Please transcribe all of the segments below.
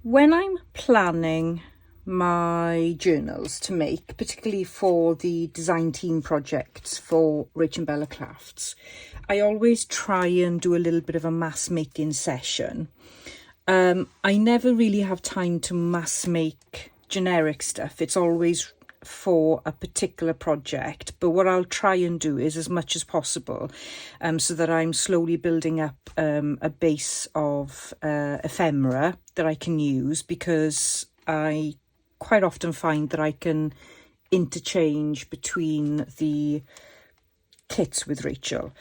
When I'm planning my journals to make, particularly for the design team projects for RachandBella Crafts, I always try and do a little bit of a mass making session. I never really have time to mass make generic stuff. It's always for a particular project, but what I'll try and do is as much as possible, so that I'm slowly building up a base of ephemera that I can use, because I quite often find that I can interchange between the kits with Rachel.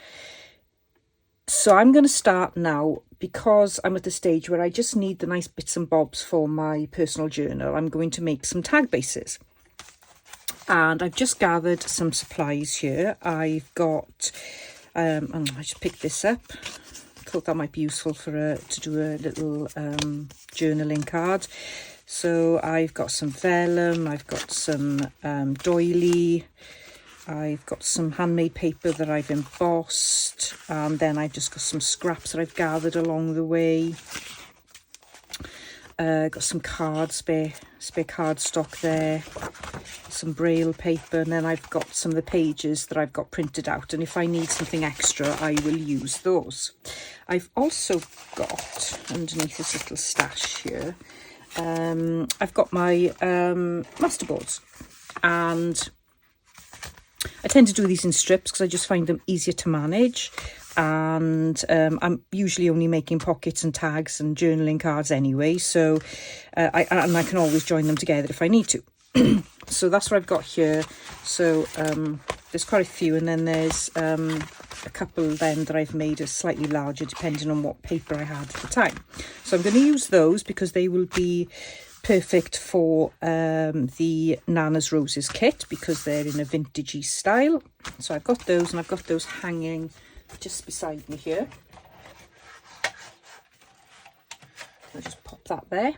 So I'm going to start now, because I'm at the stage where I just need the nice bits and bobs for my personal journal. I'm going to make some tag bases. And I've just gathered some supplies here. I've got, and I just picked this up. I thought that might be useful for to do a little journaling card. So I've got some vellum, I've got some doily, I've got some handmade paper that I've embossed, and then I've just got some scraps that I've gathered along the way. Got some spare cardstock there, some braille paper, and then I've got some of the pages that I've got printed out, and if I need something extra I will use those. I've also got, underneath this little stash here, I've got my masterboards, and I tend to do these in strips because I just find them easier to manage, and I'm usually only making pockets and tags and journaling cards anyway, so I can always join them together if I need to. So that's what I've got here. So there's quite a few, and then there's a couple then that I've made slightly larger depending on what paper I had at the time. So I'm going to use those because they will be perfect for the Nana's Roses kit, because they're in a vintagey style. So I've got those, and I've got those hanging just beside me here. I'll just pop that there.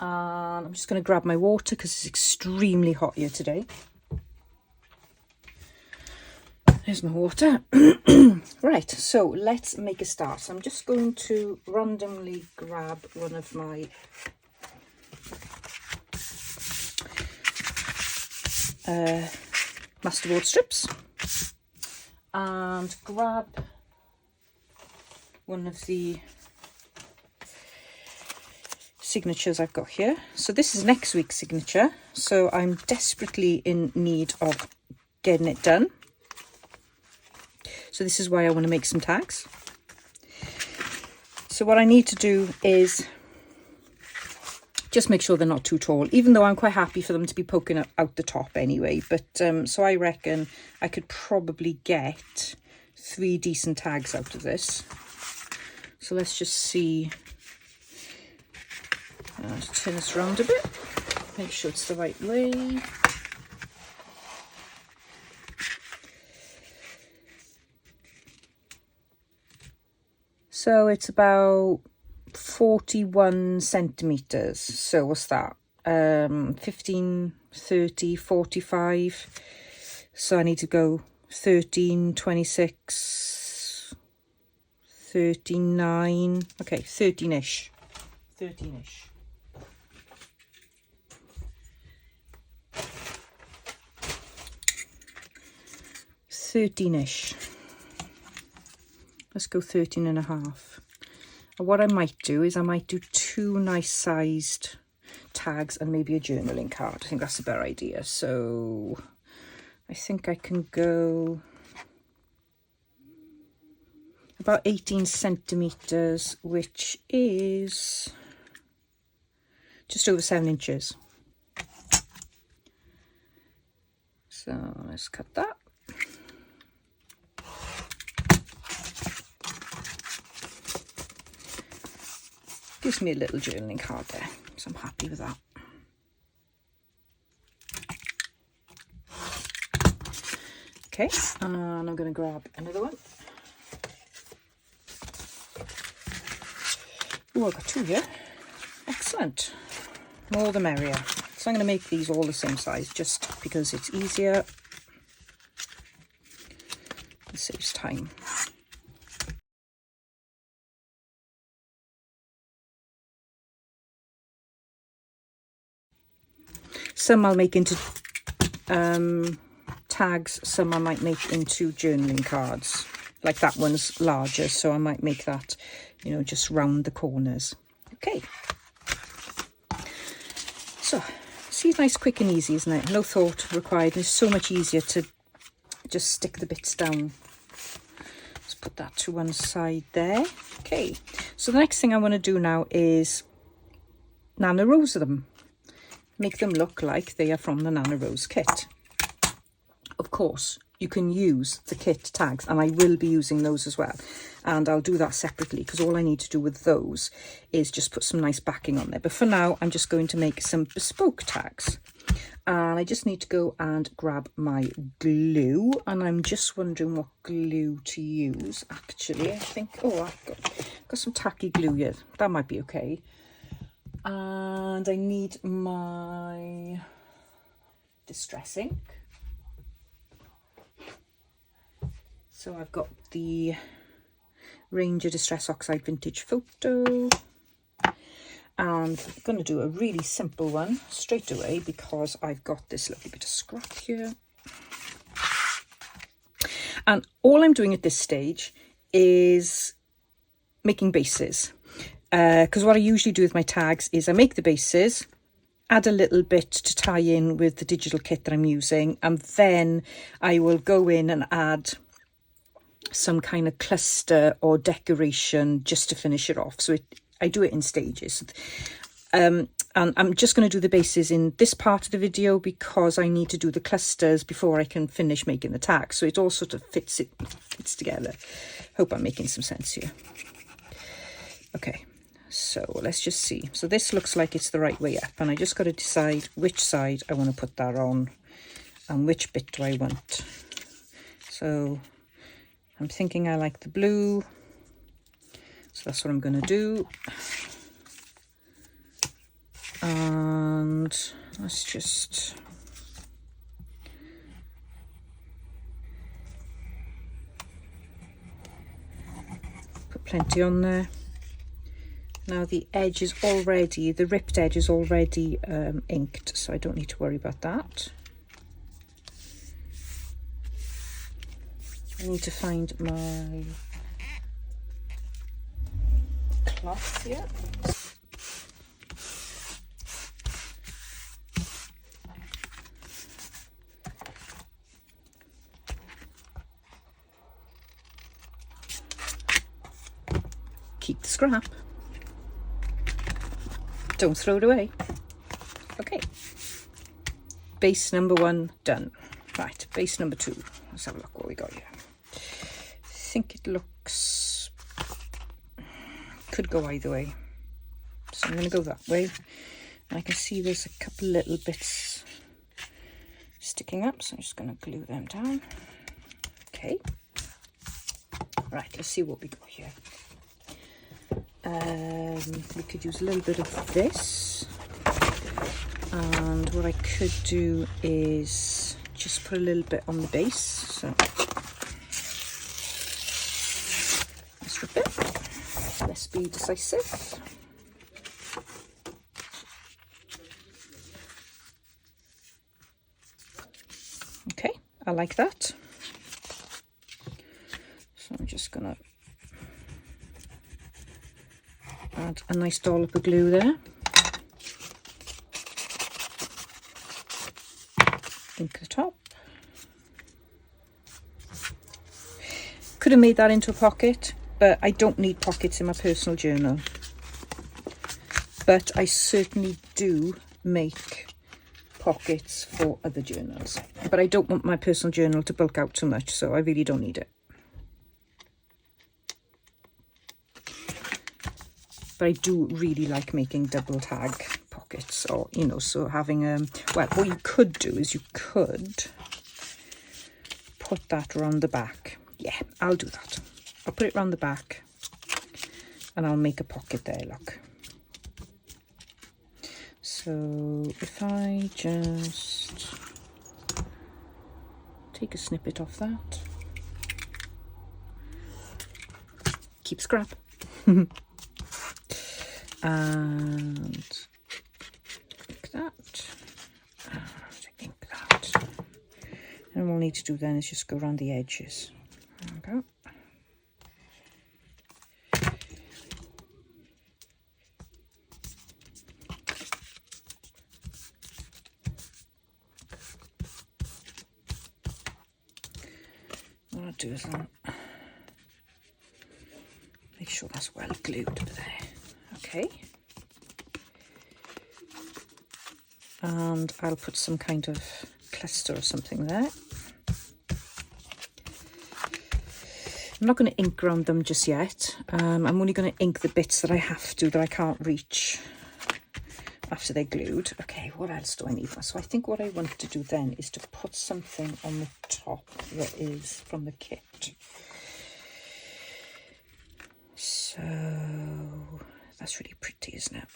And I'm just going to grab my water because it's extremely hot here today. There's my water. Right, so let's make a start. So I'm just going to randomly grab one of my masterboard strips and grab one of the signatures I've got here. So this is next week's signature, so I'm desperately in need of getting it done. So this is why I want to make some tags. So what I need to do is just make sure they're not too tall, even though I'm quite happy for them to be poking out the top anyway. But so I reckon I could probably get 3 decent tags out of this. So let's just see. Just turn this around a bit, make sure it's the right way. So it's about 41 centimeters. So what's that? 15, 30, 45. So I need to go 13, 26, 39. Okay, 13-ish. 13-ish. Let's go 13 and a half. And what I might do is I might do 2 nice sized tags and maybe a journaling card. I think that's a better idea. So I think I can go about 18 centimeters, which is just over 7 inches. So let's cut that. Gives me a little journaling card there, so I'm happy with that. Okay, and I'm going to grab another one. Oh, I've got 2 here. Excellent. More the merrier. So I'm going to make these all the same size just because it's easier. It saves time. Some I'll make into tags, some I might make into journaling cards. Like that one's larger, so I might make that, you know, just round the corners. Okay. So, see, nice, quick and easy, isn't it? No thought required. It's so much easier to just stick the bits down. Let's put that to one side there. Okay, so the next thing I want to do now is Nana Rose them. Make them look like they are from the Nana Rose kit. Of course, you can use the kit tags, and I will be using those as well. And I'll do that separately, because all I need to do with those is just put some nice backing on there. But for now, I'm just going to make some bespoke tags. And I just need to go and grab my glue. And I'm just wondering what glue to use, actually. I think, oh, I've got some tacky glue here. That might be okay. And I need my distress ink. So I've got the Ranger Distress Oxide Vintage Photo. And I'm going to do a really simple one straight away, because I've got this lovely bit of scrap here. And all I'm doing at this stage is making bases. Because what I usually do with my tags is I make the bases, add a little bit to tie in with the digital kit that I'm using, and then I will go in and add some kind of cluster or decoration just to finish it off. So I do it in stages. And I'm just going to do the bases in this part of the video, because I need to do the clusters before I can finish making the tags. So it all sort of fits together. Hope I'm making some sense here. Okay, so let's just see. So this looks like it's the right way up, and I just got to decide which side I want to put that on and which bit do I want. So I'm thinking I like the blue, so that's what I'm going to do. And let's just put plenty on there. Now the edge is already, the ripped edge is already inked, so I don't need to worry about that. I need to find my cloth here. Keep the scrap. Don't throw it away. Okay. Base number 1 done. Right, base number 2. Let's have a look what we got here. I think it looks, could go either way, so I'm going to go that way. And I can see there's a couple little bits sticking up, so I'm just going to glue them down. Okay, right, let's see what we got here. We could use a little bit of this, and what I could do is just put a little bit on the base. So strip it. Let's be decisive. Okay, I like that. So I'm just gonna add a nice dollop of glue there. Ink the top. Could have made that into a pocket, but I don't need pockets in my personal journal. But I certainly do make pockets for other journals. But I don't want my personal journal to bulk out too much, so I really don't need it. But I do really like making double tag pockets, or, you know, so having well, what you could do is you could put that around the back. Yeah, I'll do that. I'll put it around the back and I'll make a pocket there, look. So if I just take a snippet off that, keep scrap. And like that, need to do then is just go around the edges. There we go. What I'll do is I'll make sure that's well glued there. Okay. And I'll put some kind of cluster or something there. I'm not going to ink around them just yet. I'm only going to ink the bits that I have to, that I can't reach after they're glued. Okay, what else do I need? So I think what I want to do then is to put something on the top that is from the kit. So that's really pretty, isn't it?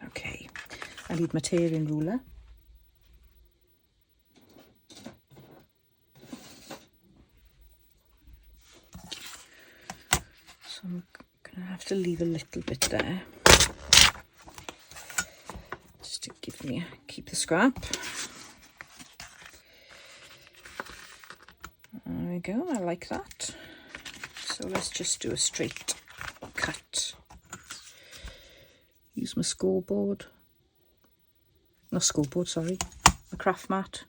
Okay, I need my tearing ruler. So I'm going to have to leave a little bit there, just to keep the scrap. There we go, I like that. So let's just do a straight cut. Use my scoreboard. Not scoreboard, sorry. My craft mat.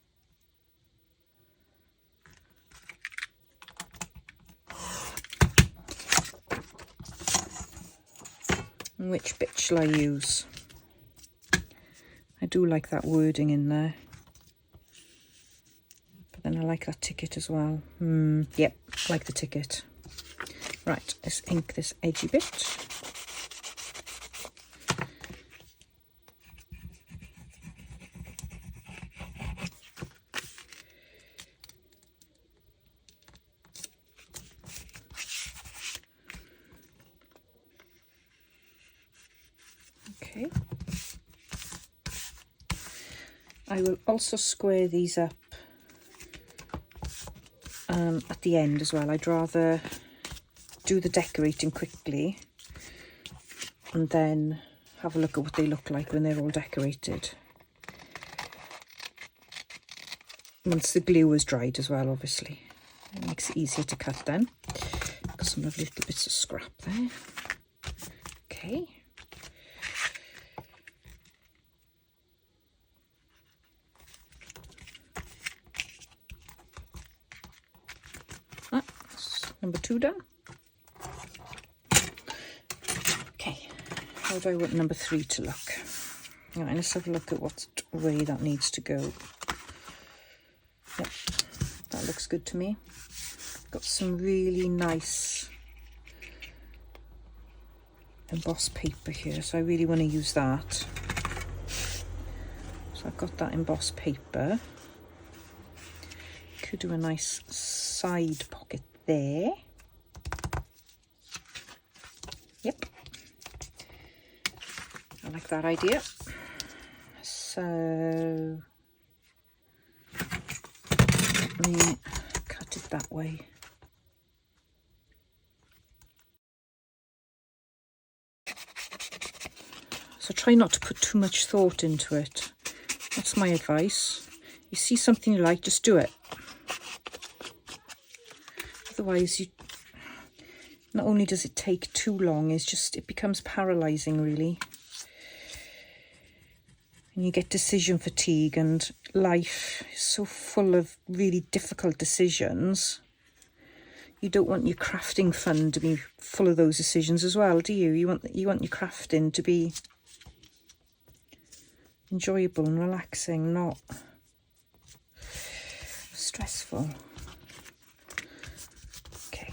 And which bit shall I use? I do like that wording in there. But then I like that ticket as well. Yep, like the ticket. Right, let's ink this edgy bit. Okay. I will also square these up at the end as well. I'd rather do the decorating quickly and then have a look at what they look like when they're all decorated. Once the glue is dried as well, obviously. It makes it easier to cut then. Got some lovely little bits of scrap there. Okay. That's number 2 done. Okay, how do I want number 3 to look? All right, let's have a look at what way that needs to go. Yep, that looks good to me. Got some really nice embossed paper here, so I really want to use that. So I've got that embossed paper. Could do a nice side pocket there. Yep, I like that idea. So let me cut it that way. So try not to put too much thought into it. That's my advice. You see something you like, just do it. Otherwise, not only does it take too long, it becomes paralyzing, really. And you get decision fatigue, and life is so full of really difficult decisions. You don't want your crafting fun to be full of those decisions as well, do you? You want your crafting to be enjoyable and relaxing, not stressful. Okay,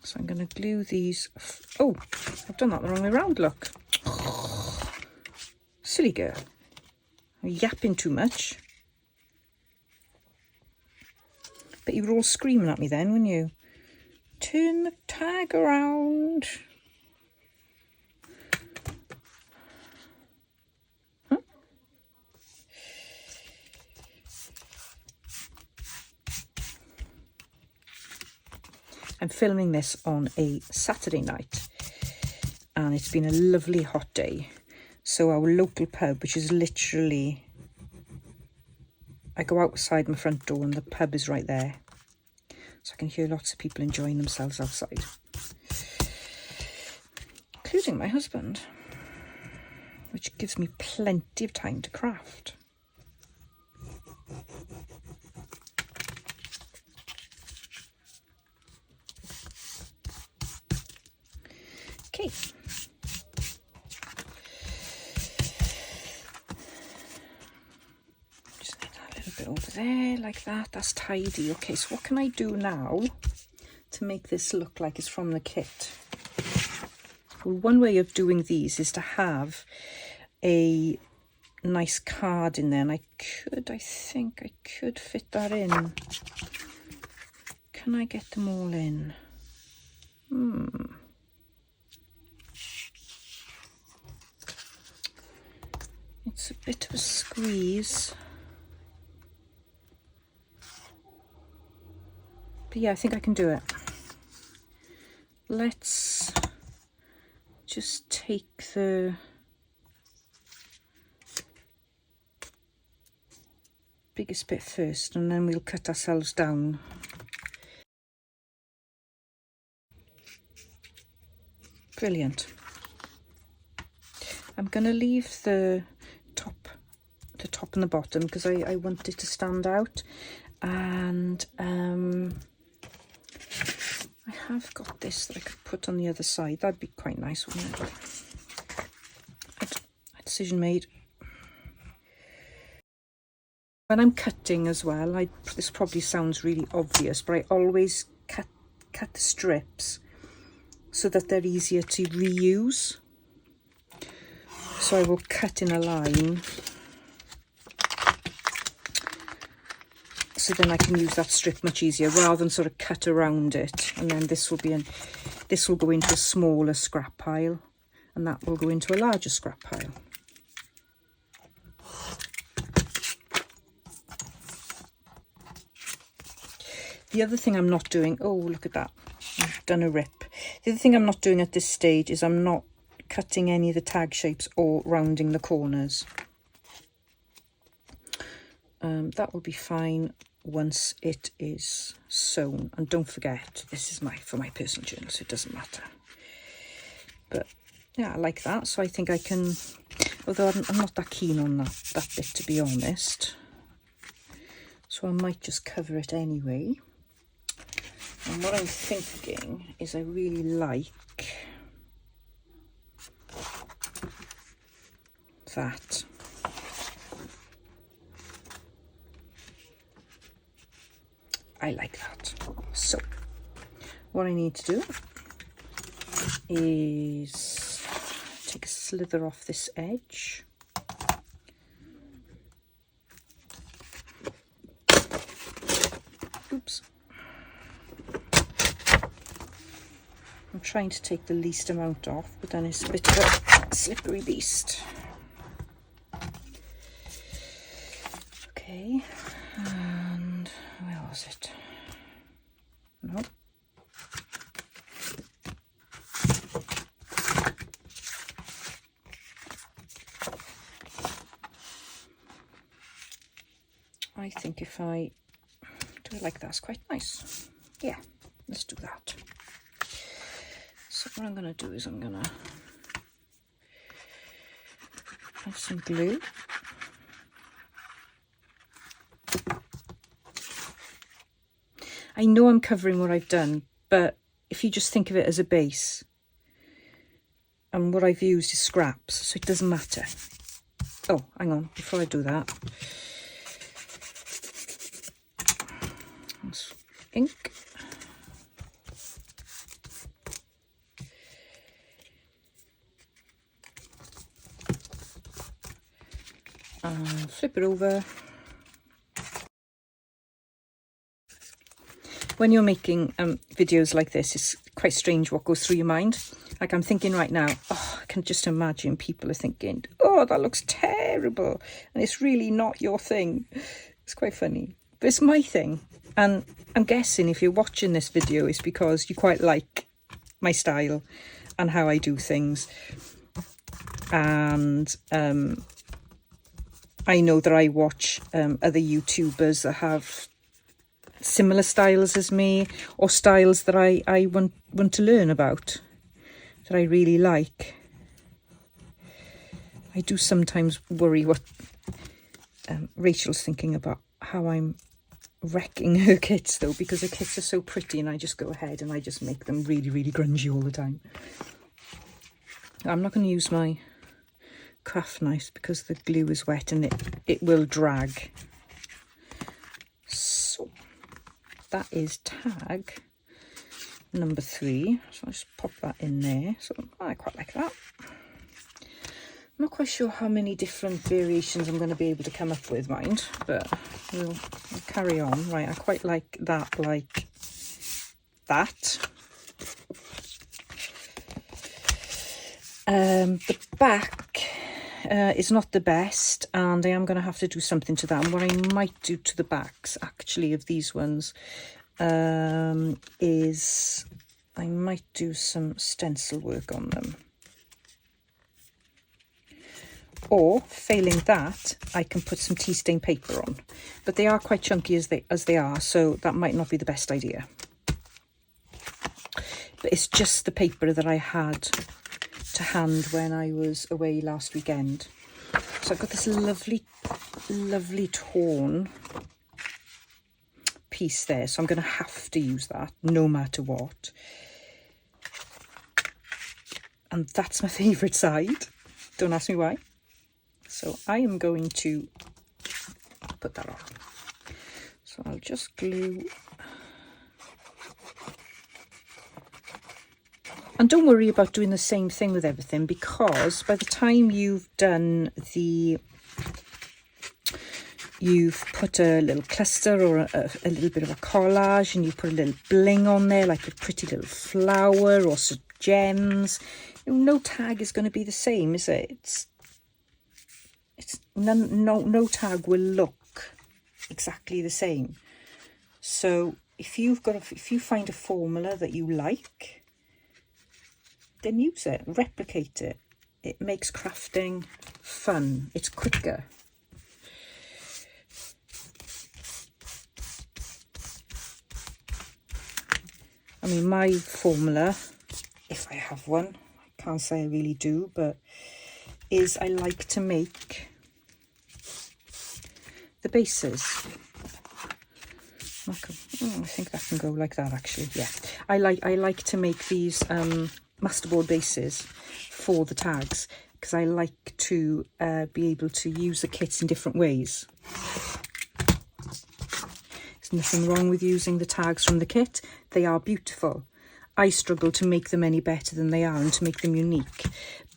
so I'm going to glue these. Oh, I've done that the wrong way around, look. Silly girl. I'm yapping too much. But you were all screaming at me then, weren't you? Turn the tag around. Huh? I'm filming this on a Saturday night, and it's been a lovely hot day. So our local pub, which is literally I go outside my front door and the pub is right there. So I can hear lots of people enjoying themselves outside. Including my husband. Which gives me plenty of time to craft. Okay. Just need that little bit over there, like that. That's tidy. Okay, so what can I do now to make this look like it's from the kit? Well, one way of doing these is to have a nice card in there, and I think I could fit that in. Can I get them all in? It's a bit of a squeeze. But yeah, I think I can do it. Let's just take the biggest bit first, and then we'll cut ourselves down. Brilliant. I'm going to leave the top and the bottom because I want it to stand out, and I have got this that I could put on the other side. That'd be quite nice, wouldn't it? A decision made. When I'm cutting as well, this probably sounds really obvious, but I always cut the strips so that they're easier to reuse. So I will cut in a line, so then I can use that strip much easier rather than sort of cut around it. And then this will go into a smaller scrap pile, and that will go into a larger scrap pile. The other thing I'm not doing, oh, look at that, I've done a rip. The other thing I'm not doing at this stage is I'm not cutting any of the tag shapes or rounding the corners. That will be fine once it is sewn. And don't forget, this is for my personal journal, so it doesn't matter. But yeah, I like that. So I think I can, although I'm not that keen on that bit, to be honest. So I might just cover it anyway. And what I'm thinking is I really like that. I like that. So what I need to do is take a slither off this edge. Oops. I'm trying to take the least amount off, but then it's a bit of a slippery beast. Okay, and where was it? No. I think if I do it like that, it's quite nice. Yeah, let's do that. So what I'm going to do is I'm going to have some glue. I know I'm covering what I've done, but if you just think of it as a base, and what I've used is scraps, so it doesn't matter. Oh, hang on, before I do that, that's ink. Flip it over. When you're making videos like this, it's quite strange what goes through your mind. Like I'm thinking right now, oh, I can just imagine people are thinking, oh, that looks terrible. And it's really not your thing. It's quite funny. But it's my thing. And I'm guessing if you're watching this video, it's because you quite like my style and how I do things. And I know that I watch other YouTubers that have similar styles as me, or styles that I want to learn about, that I really like. I do sometimes worry what Rachel's thinking about how I'm wrecking her kits though, because her kits are so pretty and I just go ahead and I just make them really, really grungy all the time. I'm not going to use my craft knife because the glue is wet and it will drag. So that is tag number 3. So I'll just pop that in there. So I quite like that. I'm not quite sure how many different variations I'm going to be able to come up with, mind, but we'll carry on. Right, I quite like that, like that. The back is not the best, and I am going to have to do something to that. And what I might do to the backs, actually, of these ones, is I might do some stencil work on them. Or, failing that, I can put some tea stain paper on. But they are quite chunky as they are, so that might not be the best idea. But it's just the paper that I had to hand when I was away last weekend. So I've got this lovely, lovely torn piece there. So I'm going to have to use that no matter what. And that's my favourite side. Don't ask me why. So I am going to put that on. So I'll just glue. And don't worry about doing the same thing with everything, because by the time you've done you've put a little cluster or a little bit of a collage, and you put a little bling on there, like a pretty little flower or some gems, no tag is going to be the same, is it? No tag will look exactly the same. So if you find a formula that you like, then use it, replicate it. It makes crafting fun. It's quicker. I mean, my formula, if I have one, I can't say I really do, but is I like to make the bases. I think that can go like that, actually. Yeah, I like to make these masterboard bases for the tags, because I like to be able to use the kits in different ways. There's nothing wrong with using the tags from the kit. They are beautiful. I struggle to make them any better than they are and to make them unique.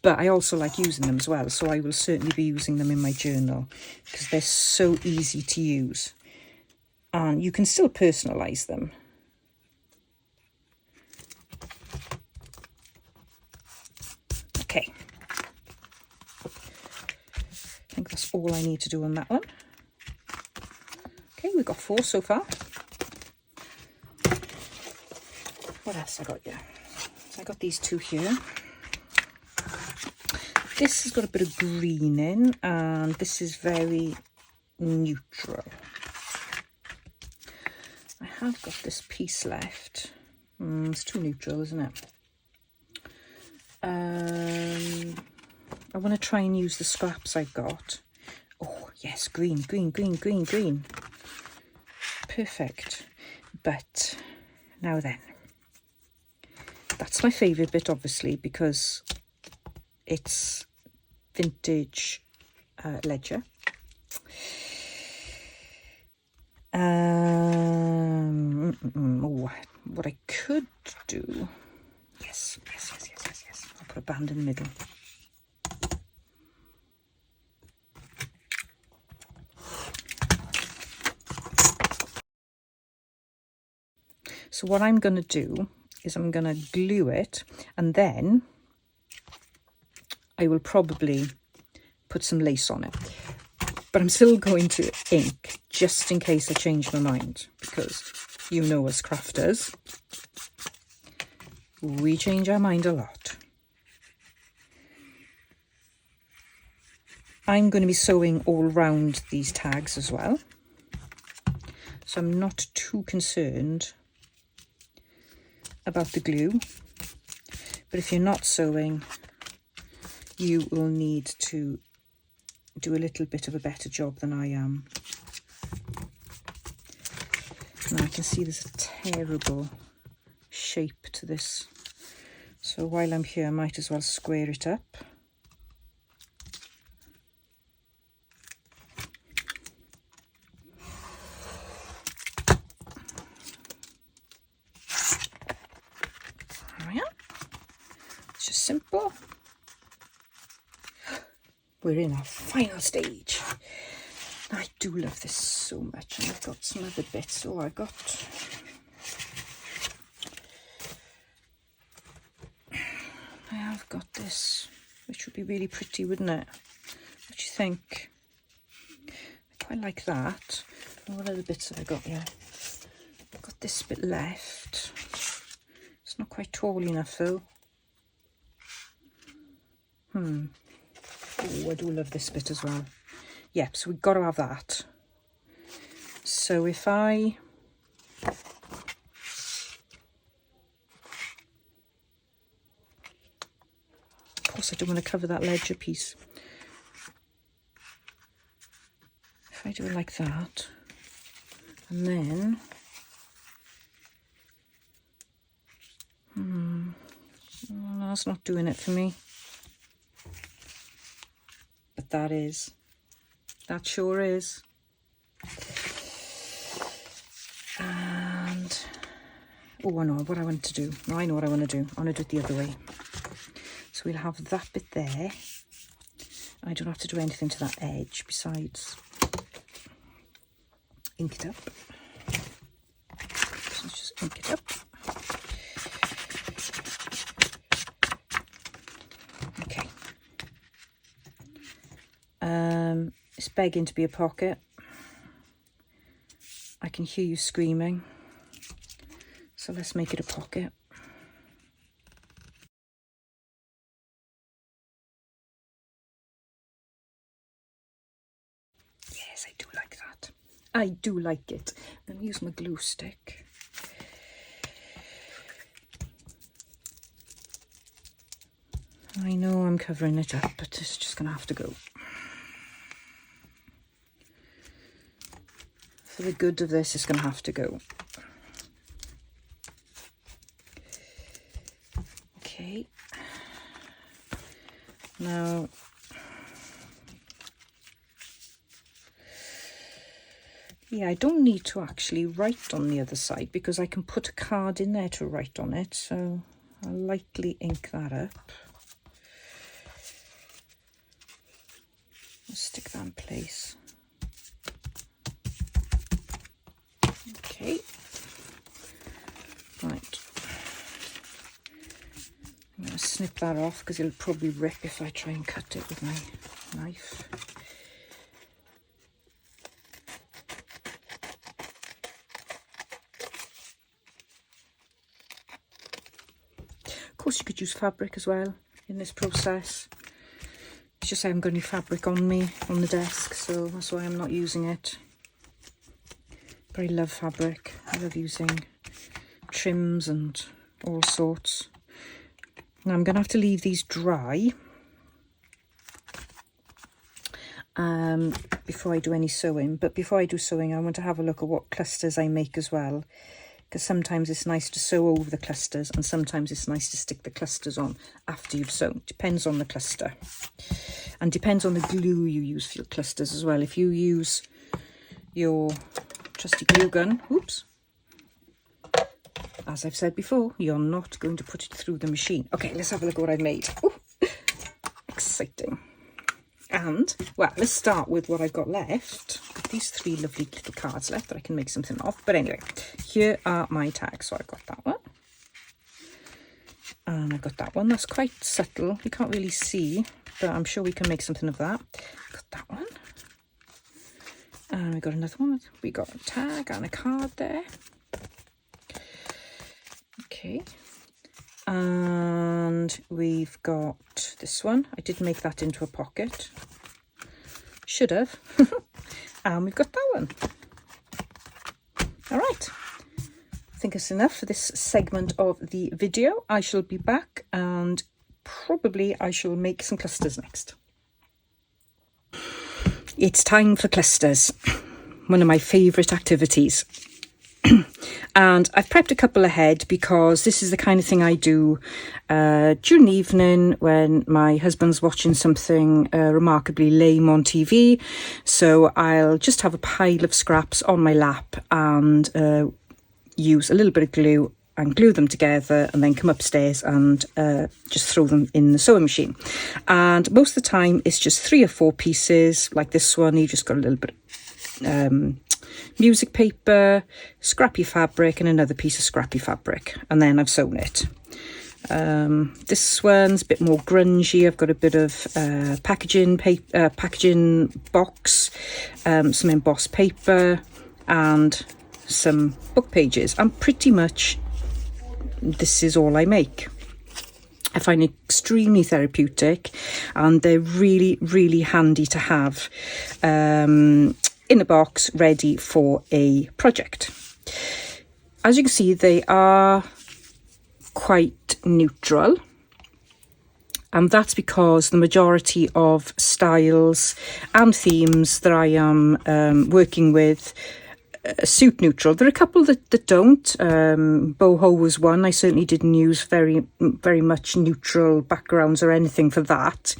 But I also like using them as well, so I will certainly be using them in my journal because they're so easy to use. And you can still personalise them. Okay. I think that's all I need to do on that one. Okay, we've got 4 so far. What else I got here? So I got these 2 here. This has got a bit of green in, and this is very neutral. I have got this piece left. It's too neutral, isn't it? I want to try and use the scraps I've got. Oh, yes, green, green, green, green, green. Perfect. But now then, that's my favourite bit, obviously, because it's vintage ledger. What I could do, yes. I'll put a band in the middle. So what I'm going to do is I'm going to glue it, and then I will probably put some lace on it. But I'm still going to ink just in case I change my mind, because you know, as crafters, we change our mind a lot. I'm going to be sewing all round these tags as well, so I'm not too concerned about the glue. But if you're not sewing, you will need to do a little bit of a better job than I am. Now I can see there's a terrible shape to this, so while I'm here I might as well square it up. There we are. It's just simple. We're in our final stage. I do love this so much, and I've got some other bits. Oh, I have got this, which would be really pretty, wouldn't it? What do you think? I quite like that. And what other bits have I got here? I've got this bit left. It's not quite tall enough though. Oh, I do love this bit as well. Yep, so we've got to have that. So if of course I don't want to cover that ledger piece. If I do it like that, and then well, that's not doing it for me. But that sure is. And oh, I know what I want to do. No, I know what I want to do. I want to do it the other way. So we'll have that bit there. I don't have to do anything to that edge besides ink it up. So let's just ink it up. Okay. It's begging to be a pocket. I can hear you screaming. So let's make it a pocket. Yes, I do like that. I do like it. Let me use my glue stick. I know I'm covering it up, but it's just going to have to go. For the good of this, it's going to have to go. Okay. Now, yeah, I don't need to actually write on the other side because I can put a card in there to write on it. So I'll lightly ink that up. I'll stick that in place. Okay, right, I'm going to snip that off because it'll probably rip if I try and cut it with my knife. Of course you could use fabric as well in this process. It's just I haven't got any fabric on me on the desk, so that's why I'm not using it. But I love fabric. I love using trims and all sorts. Now I'm going to have to leave these dry before I do any sewing. But before I do sewing, I want to have a look at what clusters I make as well. Because sometimes it's nice to sew over the clusters and sometimes it's nice to stick the clusters on after you've sewn. Depends on the cluster. And depends on the glue you use for your clusters as well. If you use your trusty glue gun, oops, as I've said before, you're not going to put it through the machine. Okay, let's have a look at what I've made. Ooh, exciting. And, well, let's start with what I've got left. I've got these 3 lovely little cards left that I can make something of. But anyway, here are my tags. So I've got that one. And I've got that one. That's quite subtle. You can't really see, but I'm sure we can make something of that. Got that one. And we got another one. We got a tag and a card there. Okay. And we've got this one. I did make that into a pocket. Should have. And we've got that one. All right. I think it's enough for this segment of the video. I shall be back and probably I shall make some clusters next. It's time for clusters, one of my favourite activities. And I've prepped a couple ahead because this is the kind of thing I do during the evening when my husband's watching something remarkably lame on TV. So I'll just have a pile of scraps on my lap and use a little bit of glue and glue them together, and then come upstairs and just throw them in the sewing machine. And most of the time it's just 3 or 4 pieces like this one. You just got a little bit of music paper, scrappy fabric, and another piece of scrappy fabric, and then I've sewn it. This one's a bit more grungy. I've got a bit of packaging box, some embossed paper, and some book pages, and pretty much this is all I make. I find it extremely therapeutic, and they're really, really handy to have in a box ready for a project. As you can see, they are quite neutral, and that's because the majority of styles and themes that I am working with suit neutral. There are a couple that don't. Boho was one. I certainly didn't use very much neutral backgrounds or anything for that.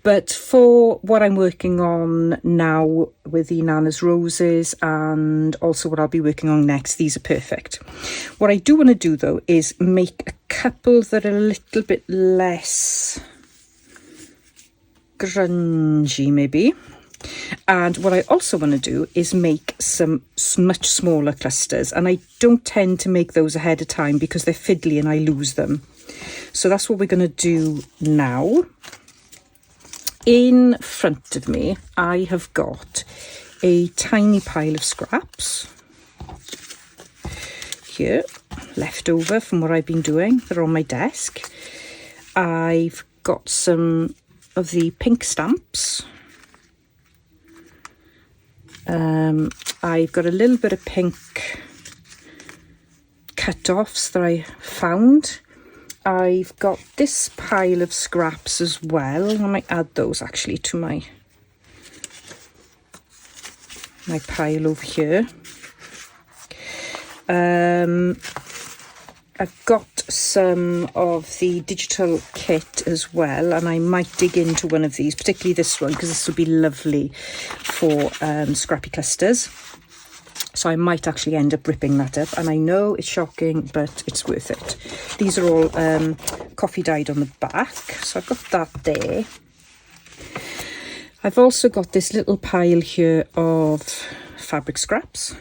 But for what I'm working on now with the Nana's Roses, and also what I'll be working on next, these are perfect. What I do want to do though is make a couple that are a little bit less grungy maybe. And what I also want to do is make some much smaller clusters, and I don't tend to make those ahead of time because they're fiddly and I lose them. So that's what we're going to do now. In front of me I have got a tiny pile of scraps here, left over from what I've been doing. They're on my desk. I've got some of the pink stamps. I've got a little bit of pink cut-offs that I found. I've got this pile of scraps as well. I might add those actually to my pile over here. I've got some of the digital kit as well, and I might dig into one of these, particularly this one, because this will be lovely for scrappy clusters. So I might actually end up ripping that up, and I know it's shocking, but it's worth it. These are all coffee dyed on the back, so I've got that there. I've also got this little pile here of fabric scraps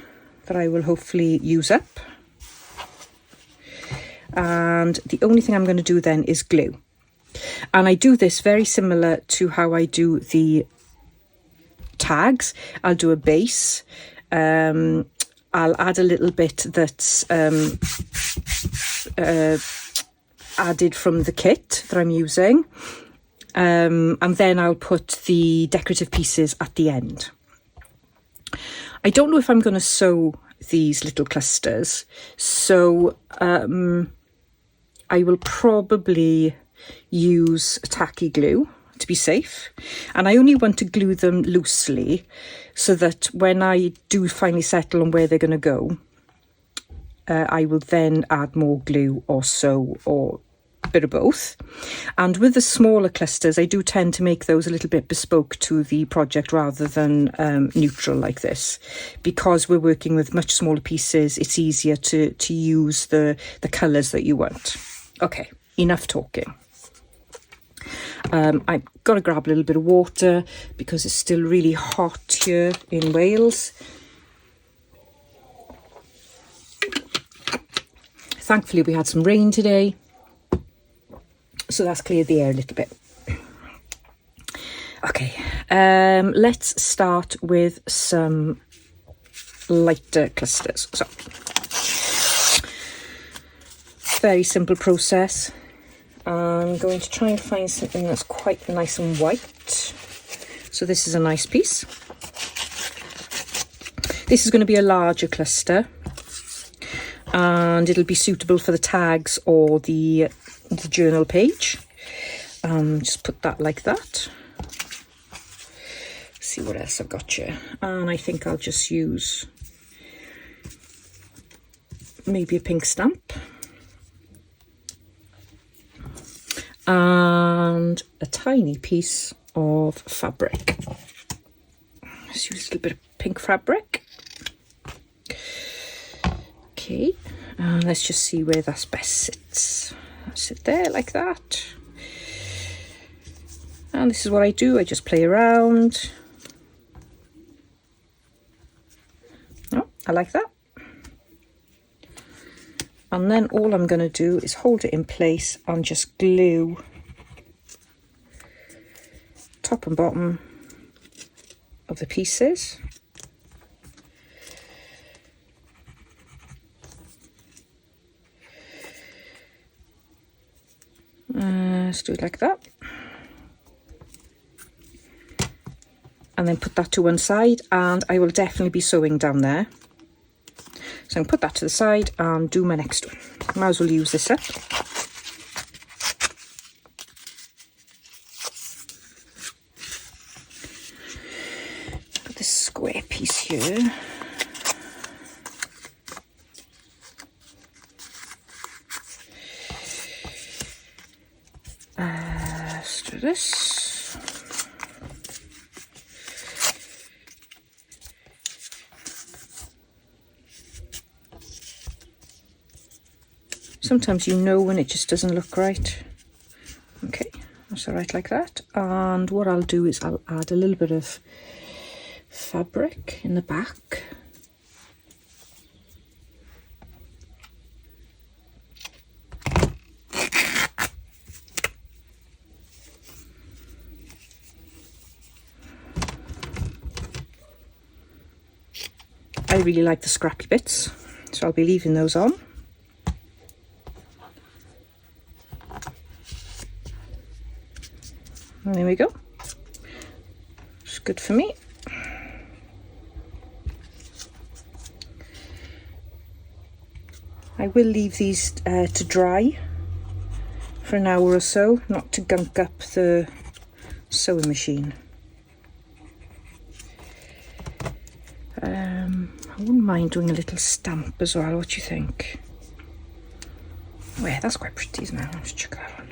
that I will hopefully use up. And the only thing I'm going to do then is glue. And I do this very similar to how I do the tags. I'll do a base. I'll add a little bit that's added from the kit that I'm using. And then I'll put the decorative pieces at the end. I don't know if I'm going to sew these little clusters, so I will probably use tacky glue to be safe, and I only want to glue them loosely so that when I do finally settle on where they're going to go, I will then add more glue or sew, or a bit of both. And with the smaller clusters, I do tend to make those a little bit bespoke to the project rather than neutral like this, because we're working with much smaller pieces. It's easier to use the colours that you want. Okay, enough talking. I've got to grab a little bit of water because it's still really hot here in Wales. Thankfully we had some rain today, so that's cleared the air a little bit. Okay, let's start with some lighter clusters. So, very simple process. I'm going to try and find something that's quite nice and white. So this is a nice piece. This is going to be a larger cluster, and it'll be suitable for the tags or the journal page. Just put that like that. See what else I've got here. And I think I'll just use maybe a pink stamp. And a tiny piece of fabric. Let's use a little bit of pink fabric. Okay, and let's just see where that best sits. Sit there like that. And this is what I do. I just play around. Oh, I like that. And then all I'm going to do is hold it in place and just glue top and bottom of the pieces. Let's do it like that. And then put that to one side, and I will definitely be sewing down there. So I'm going to put that to the side and do my next one. Might as well use this up. Got this square piece here. Let's do this. Sometimes you know when it just doesn't look right. Okay, that's all right like that. And what I'll do is I'll add a little bit of fabric in the back. I really like the scrappy bits, so I'll be leaving those on. And there we go. It's good for me. I will leave these to dry for an hour or so, not to gunk up the sewing machine. I wouldn't mind doing a little stamp as well. What do you think? Oh yeah, that's quite pretty, isn't it? Let's check that on.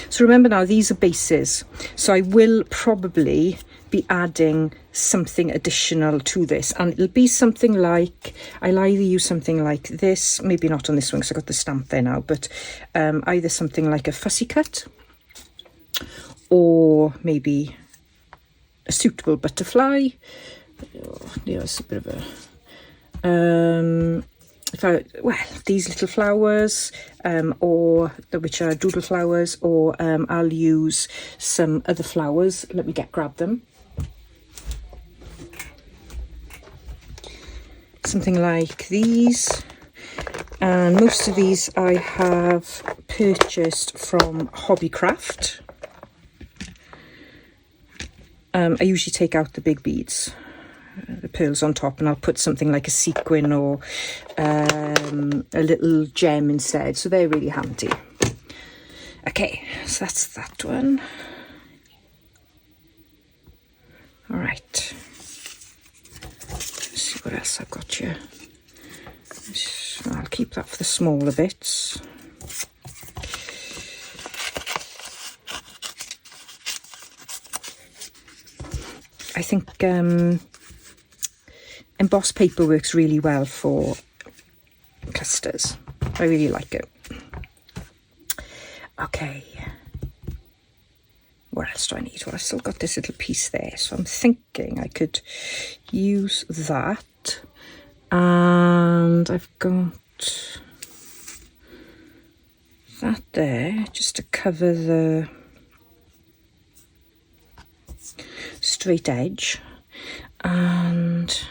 So remember now, these are bases, so I will probably be adding something additional to this, and it'll be something like, I'll either use something like this, maybe not on this one because I got the stamp there now, but either something like a fussy cut, or maybe a suitable butterfly. Oh, yeah, it's a bit of a these little flowers, or which are doodle flowers, or I'll use some other flowers. Let me grab them. Something like these, and most of these I have purchased from Hobbycraft. I usually take out the big beads, the pearls on top, and I'll put something like a sequin or a little gem instead, so they're really handy. Okay, so that's that one. All right, let's see what else I've got here. I'll keep that for the smaller bits. I think embossed paper works really well for clusters. I really like it. Okay, what else do I need? Well, I've still got this little piece there, so I'm thinking I could use that, and I've got that there just to cover the straight edge. And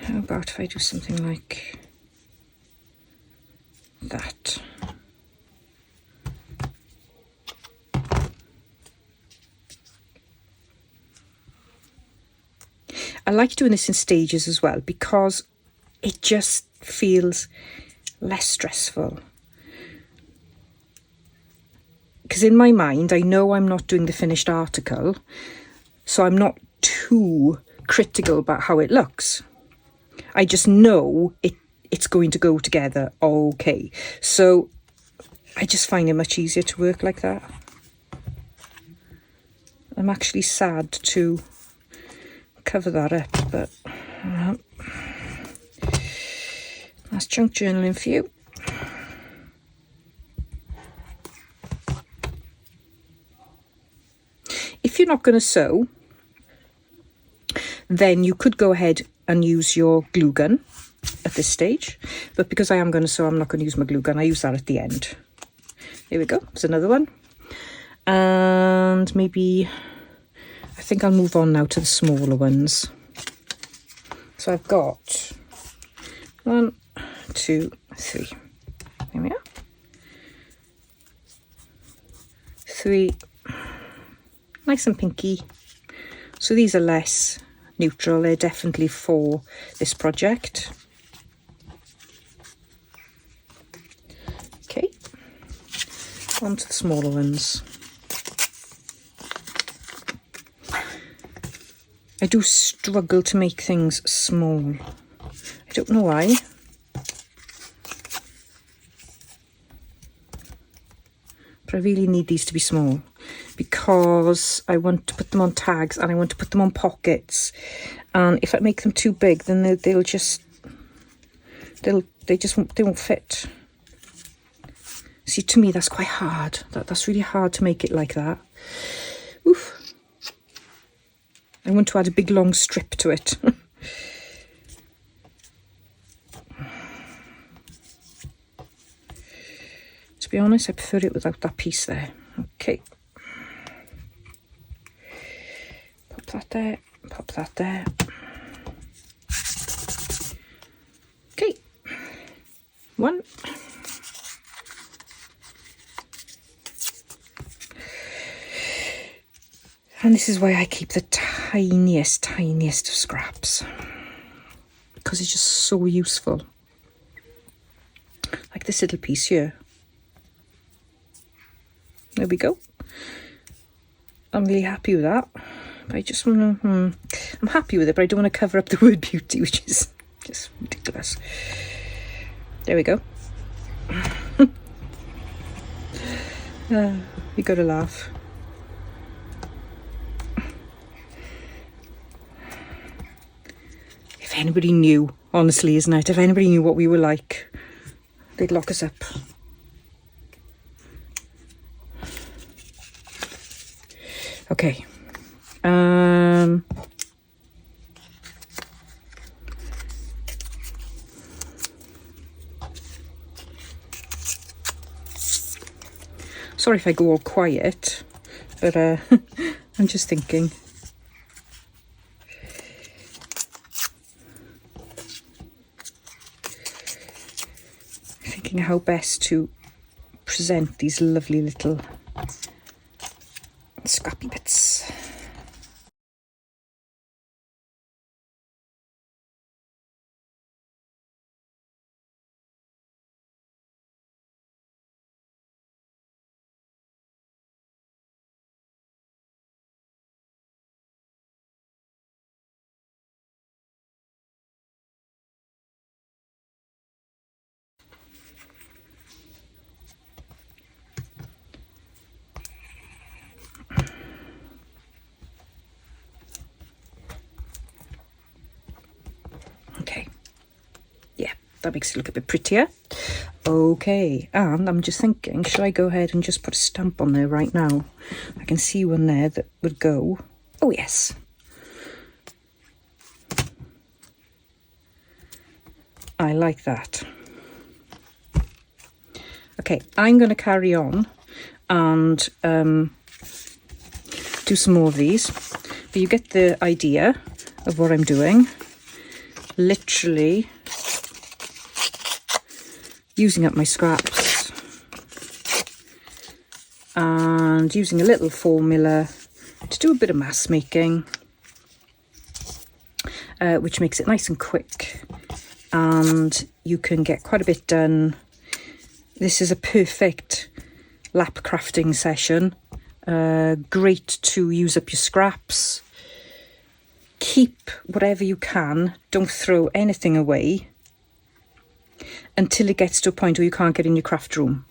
how about if I do something like that? I like doing this in stages as well because it just feels less stressful. Because in my mind, I know I'm not doing the finished article, so I'm not too critical about how it looks. I just know it's going to go together okay. So I just find it much easier to work like that. I'm actually sad to cover that up, but that's junk journaling for you. If you're not going to sew, then you could go ahead and use your glue gun at this stage. But because I am going to sew, I'm not going to use my glue gun. I use that at the end. There we go. There's another one. And maybe, I think I'll move on now to the smaller ones. So I've got 1, 2, 3. There we are. 3. Nice and pinky. So these are less neutral. They're definitely for this project. Okay. On to the smaller ones. I do struggle to make things small. I don't know why. But I really need these to be small because I want to put them on tags and I want to put them on pockets. And if I make them too big, then they won't fit. See, to me, that's quite hard. That's really hard to make it like that. Oof. I want to add a big long strip to it. To be honest, I prefer it without that piece there. Okay. Pop that there, pop that there. Okay. 1. And this is why I keep the tiniest of scraps. Because it's just so useful. Like this little piece here. There we go. I'm really happy with that. But I just want to... I'm happy with it, but I don't want to cover up the word beauty, which is just ridiculous. There we go. You got to laugh. If anybody knew, honestly, isn't it? If anybody knew what we were like, they'd lock us up. Okay. Sorry if I go all quiet, but I'm just thinking. Thinking how best to present these lovely little scrappy bits. Okay, yeah, that makes it look a bit prettier. Okay, and I'm just thinking, should I go ahead and just put a stamp on there right now? I can see one there that would go. Oh yes. I like that. Okay, I'm going to carry on and do some more of these, but you get the idea of what I'm doing. literally using up my scraps and using a little formula to do a bit of mass making, which makes it nice and quick, and you can get quite a bit done. This is a perfect lap crafting session. Great to use up your scraps. Keep whatever you can. Don't throw anything away until it gets to a point where you can't get in your craft room.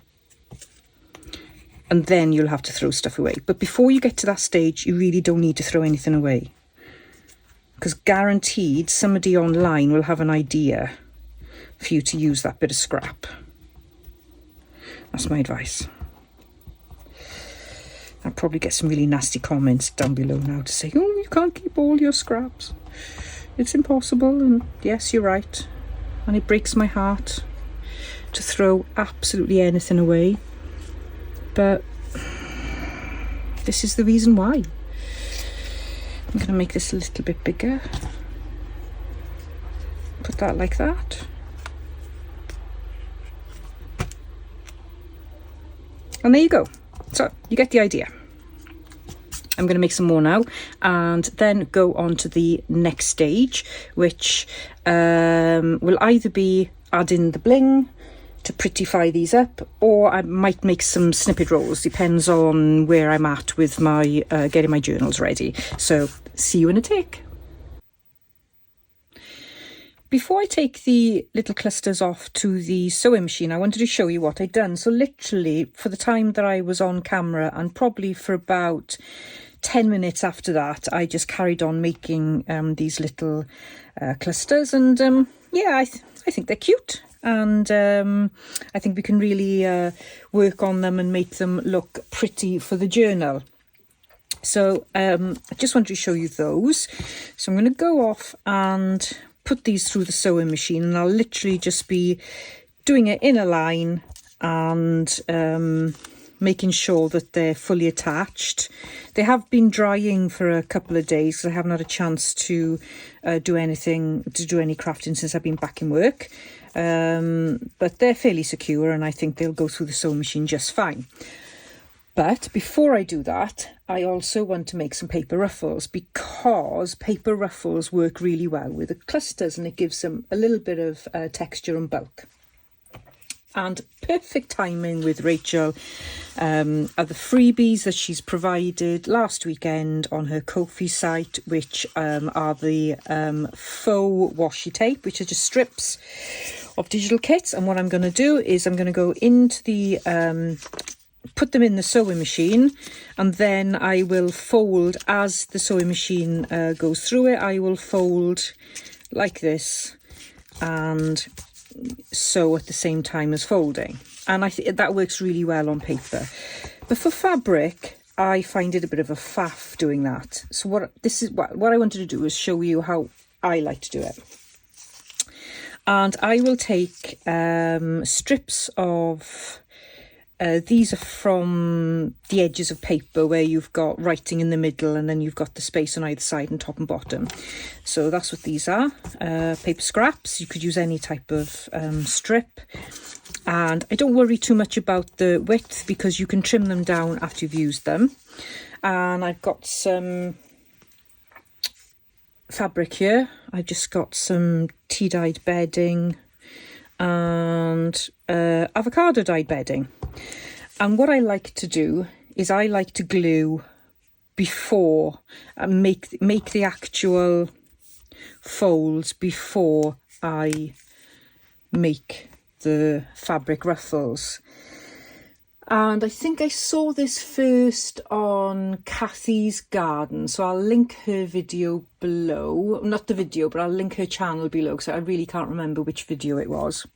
And then you'll have to throw stuff away. But before you get to that stage, you really don't need to throw anything away, because guaranteed somebody online will have an idea for you to use that bit of scrap. That's my advice. I'll probably get some really nasty comments down below now to say, oh, you can't keep all your scraps. It's impossible. And yes, you're right. And it breaks my heart to throw absolutely anything away. But this is the reason why. I'm going to make this a little bit bigger. Put that like that. And there you go. So you get the idea. I'm going to make some more now and then go on to the next stage, which will either be adding the bling to prettify these up, or I might make some snippet rolls. Depends on where I'm at with my getting my journals ready. So see you in a tick. Before I take the little clusters off to the sewing machine, I wanted to show you what I'd done. So literally for the time that I was on camera, and probably for about 10 minutes after that, I just carried on making these little clusters. And yeah, I think they're cute. And I think we can really work on them and make them look pretty for the journal. So I just wanted to show you those. So I'm going to go off and put these through the sewing machine, and I'll literally just be doing it in a line and making sure that they're fully attached. They have been drying for a couple of days because I haven't had a chance to do any crafting since I've been back in work. But they're fairly secure, and I think they'll go through the sewing machine just fine. But before I do that, I also want to make some paper ruffles, because paper ruffles work really well with the clusters, and it gives them a little bit of texture and bulk. And perfect timing with Rachel are the freebies that she's provided last weekend on her Ko-fi site, which are the faux washi tape, which are just strips of digital kits. And what I'm going to do is I'm going to go into the put them in the sewing machine, and then I will fold as the sewing machine goes through it. I will fold like this and sew at the same time as folding, and I think that works really well on paper. But for fabric, I find it a bit of a faff doing that. So what I wanted to do is show you how I like to do it. And I will take strips of these are from the edges of paper where you've got writing in the middle, and then you've got the space on either side and top and bottom. So that's what these are, paper scraps. You could use any type of strip. And I don't worry too much about the width, because you can trim them down after you've used them. And I've got some fabric here. I've just got some tea-dyed bedding and avocado dyed bedding. And what I like to do is I like to glue before and make the actual folds before I make the fabric ruffles. And I think I saw this first on Cathy's garden, so I'll link her video below. Not the video, but I'll link her channel below, because I really can't remember which video it was.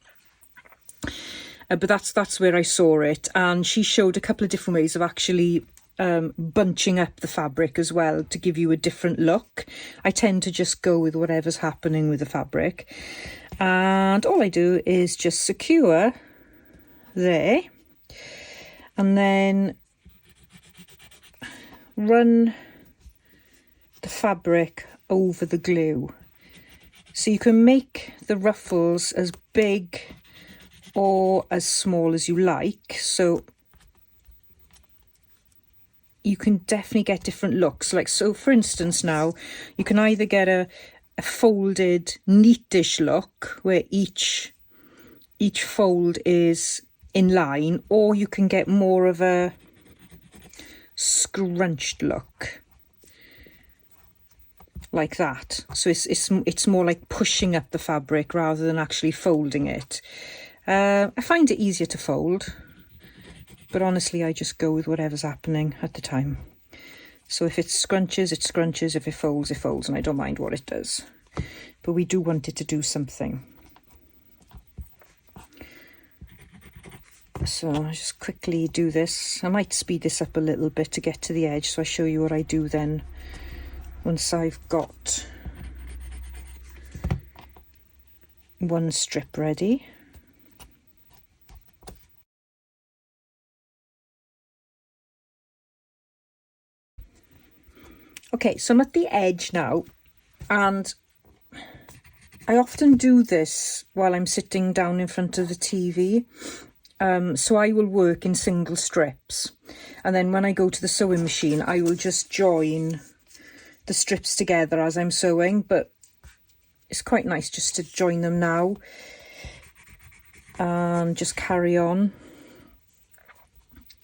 But that's where I saw it, and she showed a couple of different ways of actually bunching up the fabric as well to give you a different look. I tend to just go with whatever's happening with the fabric, and all I do is just secure there, and then run the fabric over the glue. So you can make the ruffles as big or as small as you like. So you can definitely get different looks. Like, so for instance now, you can either get a folded neatish look where each fold is in line, or you can get more of a scrunched look like that. So it's more like pushing up the fabric rather than actually folding it. I find it easier to fold, but honestly I just go with whatever's happening at the time. So if it scrunches, it scrunches. If it folds, it folds, and I don't mind what it does. But we do want it to do something. So I'll just quickly do this. I might speed this up a little bit to get to the edge, so I show you what I do then once I've got one strip ready. Okay, so I'm at the edge now, and I often do this while I'm sitting down in front of the TV. So I will work in single strips, and then when I go to the sewing machine I will just join the strips together as I'm sewing, but it's quite nice just to join them now and just carry on.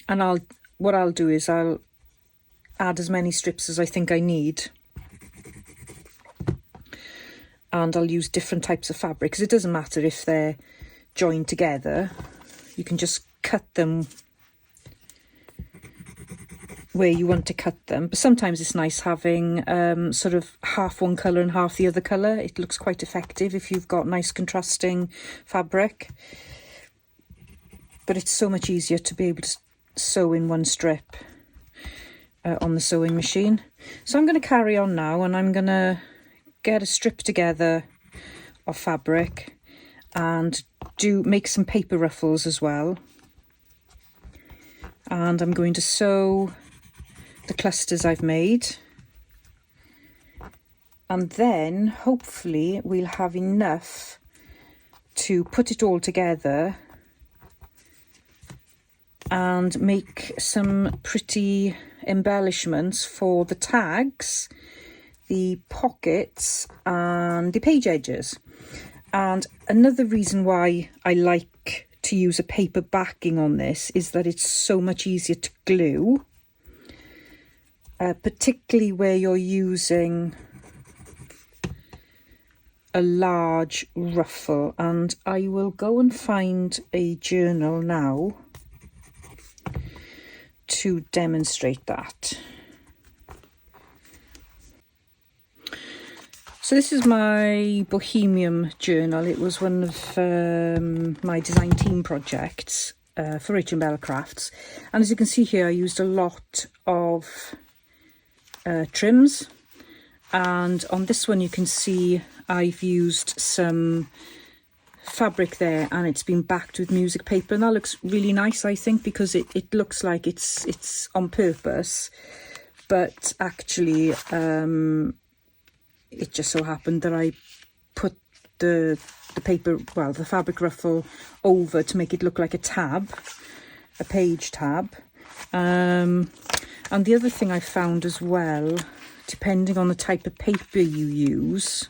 And what I'll do is I'll add as many strips as I think I need, and I'll use different types of fabric, because it doesn't matter if they're joined together. You can just cut them where you want to cut them, but sometimes it's nice having sort of half one colour and half the other colour. It looks quite effective if you've got nice contrasting fabric, but it's so much easier to be able to sew in one strip on the sewing machine. So I'm going to carry on now, and I'm going to get a strip together of fabric and make some paper ruffles as well. And I'm going to sew the clusters I've made, and then hopefully we'll have enough to put it all together and make some pretty embellishments for the tags, the pockets and the page edges. And another reason why I like to use a paper backing on this is that it's so much easier to glue, particularly where you're using a large ruffle. And I will go and find a journal now to demonstrate that. So this is my Bohemian journal. It was one of my design team projects for RachandBella Crafts, and as you can see here I used a lot of trims, and on this one you can see I've used some fabric there, and it's been backed with music paper, and that looks really nice, I think, because it looks like it's on purpose, but actually it just so happened that I put the paper, well, the fabric ruffle over to make it look like a tab, a page tab. And the other thing I found as well, depending on the type of paper you use,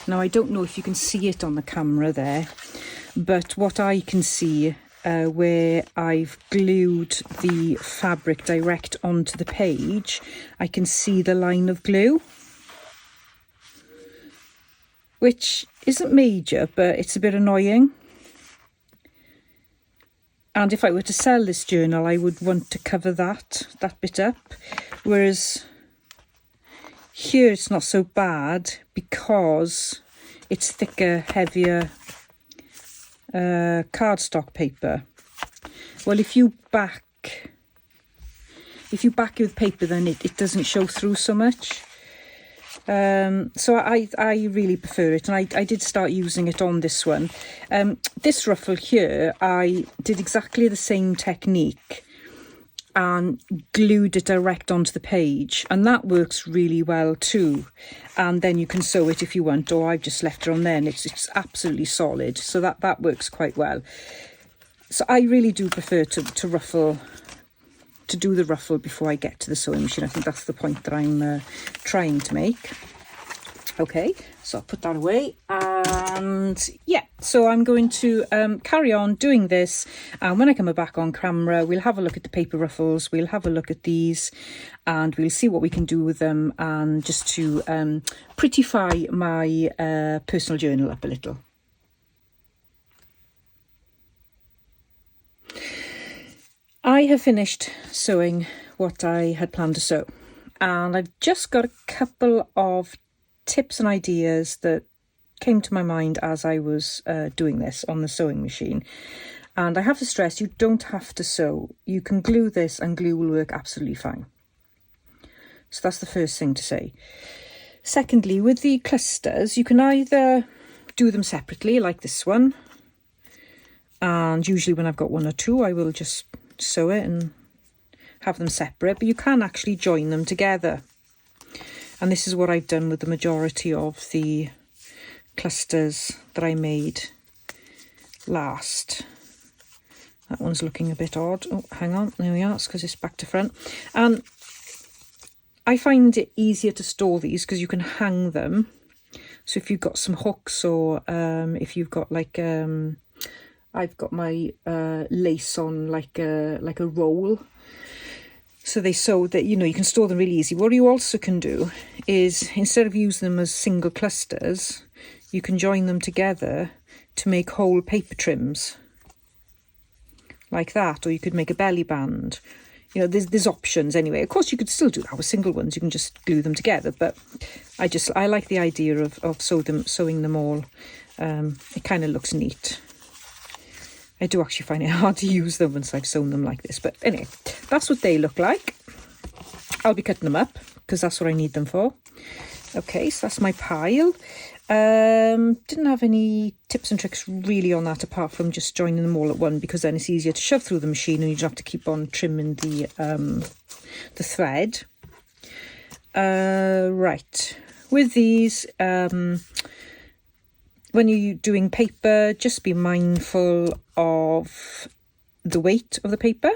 now I don't know if you can see it on the camera there, but what I can see where I've glued the fabric direct onto the page, I can see the line of glue, which isn't major, but it's a bit annoying. And if I were to sell this journal, I would want to cover that bit up. Whereas here it's not so bad because it's thicker, heavier cardstock paper. Well, if you back it with paper, then it doesn't show through so much. So I really prefer it, and I did start using it on this one. This ruffle here, I did exactly the same technique and glued it direct onto the page, and that works really well too. And then you can sew it if you want, or I've just left it on there and it's absolutely solid, so that works quite well. So I really do prefer to do the ruffle before I get to the sewing machine. I think that's the point that I'm trying to make. Okay, so I'll put that away, and yeah, so I'm going to carry on doing this, and when I come back on camera we'll have a look at the paper ruffles, we'll have a look at these, and we'll see what we can do with them, and just to prettify my personal journal up a little. I have finished sewing what I had planned to sew, and I've just got a couple of tips and ideas that came to my mind as I was doing this on the sewing machine. And I have to stress, you don't have to sew. You can glue this and glue will work absolutely fine. So that's the first thing to say. Secondly, with the clusters, you can either do them separately like this one, and usually when I've got one or two I will just sew it and have them separate, but you can actually join them together. And this is what I've done with the majority of the clusters that I made last. That one's looking a bit odd. Oh, hang on, there we are, it's because it's back to front. And I find it easier to store these because you can hang them. So if you've got some hooks, or if you've got like I've got my lace on like a roll, so they sew that, you know, you can store them really easy. What you also can do is, instead of using them as single clusters, you can join them together to make whole paper trims like that, or you could make a belly band. You know, there's options anyway. Of course you could still do that with single ones, you can just glue them together, but I like the idea of sewing them all. It kind of looks neat. I do actually find it hard to use them once I've sewn them like this, but anyway, that's what they look like. I'll be cutting them up because that's what I need them for. Okay, so that's my pile. Didn't have any tips and tricks really on that, apart from just joining them all at one, because then it's easier to shove through the machine and you don't have to keep on trimming the thread. Right, with these, when you're doing paper, just be mindful of the weight of the paper,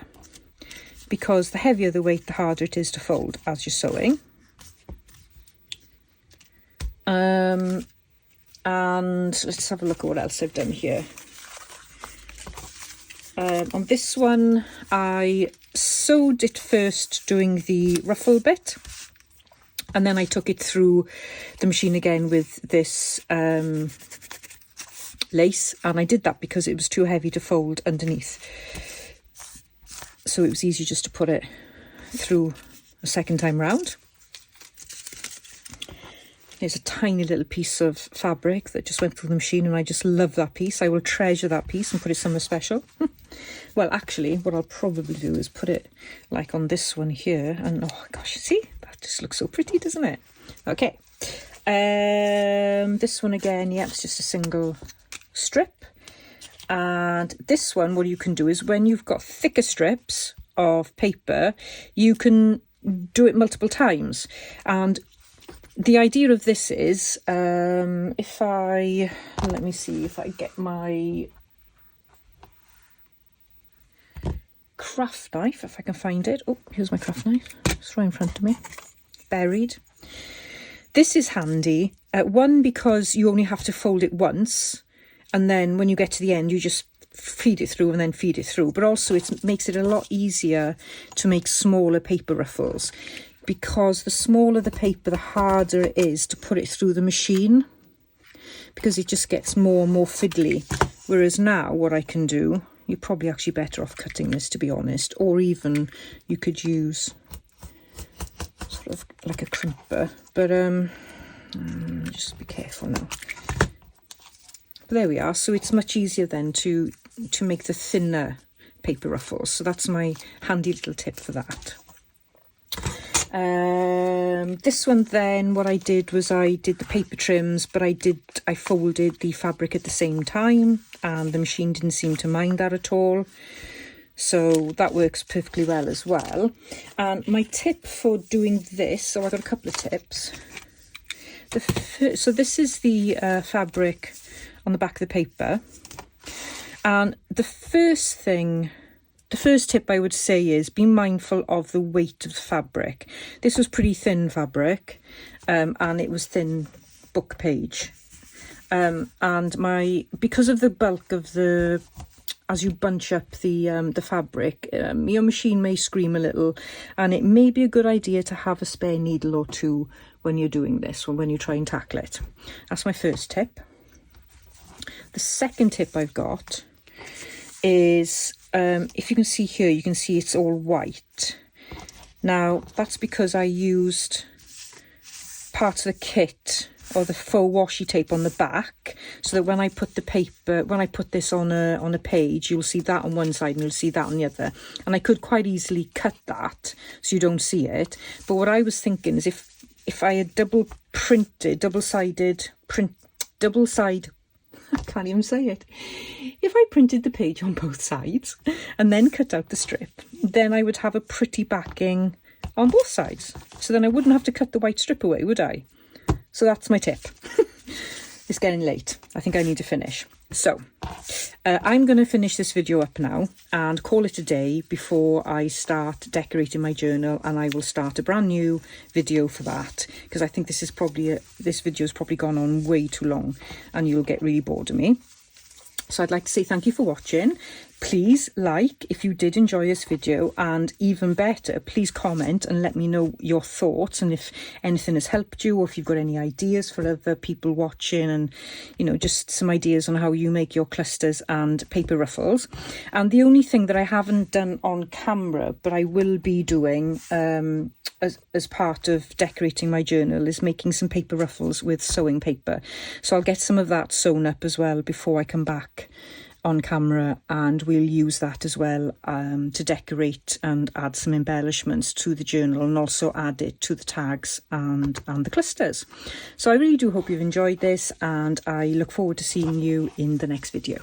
because the heavier the weight, the harder it is to fold as you're sewing. And let's have a look at what else I've done here. On this one, I sewed it first doing the ruffle bit, and then I took it through the machine again with this lace, and I did that because it was too heavy to fold underneath, so it was easier just to put it through a second time round. There's a tiny little piece of fabric that just went through the machine, and I just love that piece. I will treasure that piece and put it somewhere special. Well, actually, what I'll probably do is put it like on this one here, and oh gosh, see, that just looks so pretty, doesn't it? Okay, this one again, yeah, it's just a single strip. And this one, what you can do is, when you've got thicker strips of paper, you can do it multiple times. And the idea of this is, let me see if I get my craft knife, if I can find it. Oh, here's my craft knife. It's right in front of me, buried. This is handy. One, because you only have to fold it once, and then when you get to the end, you just feed it through and then feed it through. But also it makes it a lot easier to make smaller paper ruffles, because the smaller the paper, the harder it is to put it through the machine, because it just gets more and more fiddly. Whereas now what I can do, you're probably actually better off cutting this, to be honest, or even you could use sort of like a crimper, but just be careful now. But there we are. So it's much easier then to make the thinner paper ruffles. So that's my handy little tip for that. This one then, what I did was I did the paper trims, but I folded the fabric at the same time, and the machine didn't seem to mind that at all. So that works perfectly well as well. And my tip for doing this, so I've got a couple of tips. So this is the fabric on the back of the paper. And the first tip I would say is be mindful of the weight of the fabric. This was pretty thin fabric, and it was thin book page. And because of the bulk of as you bunch up the fabric, your machine may scream a little, and it may be a good idea to have a spare needle or two when you're doing this, or when you try and tackle it. That's my first tip. The second tip I've got is, if you can see here, you can see it's all white. Now, that's because I used parts of the kit or the faux washi tape on the back, so that when I put this on a page, you'll see that on one side and you'll see that on the other. And I could quite easily cut that so you don't see it. But what I was thinking is if I had double-sided, I can't even say it. If I printed the page on both sides and then cut out the strip, then I would have a pretty backing on both sides. So then I wouldn't have to cut the white strip away, would I? So that's my tip. It's getting late. I think I need to finish. So I'm going to finish this video up now and call it a day before I start decorating my journal, and I will start a brand new video for that, because I think this video has probably gone on way too long and you'll get really bored of me. So I'd like to say thank you for watching. Please like if you did enjoy this video, and even better, please comment and let me know your thoughts, and if anything has helped you, or if you've got any ideas for other people watching, and just some ideas on how you make your clusters and paper ruffles. And the only thing that I haven't done on camera, but I will be doing as part of decorating my journal, is making some paper ruffles with sewing paper. So I'll get some of that sewn up as well before I come back on camera, and we'll use that as well to decorate and add some embellishments to the journal, and also add it to the tags and the clusters. So I really do hope you've enjoyed this, and I look forward to seeing you in the next video.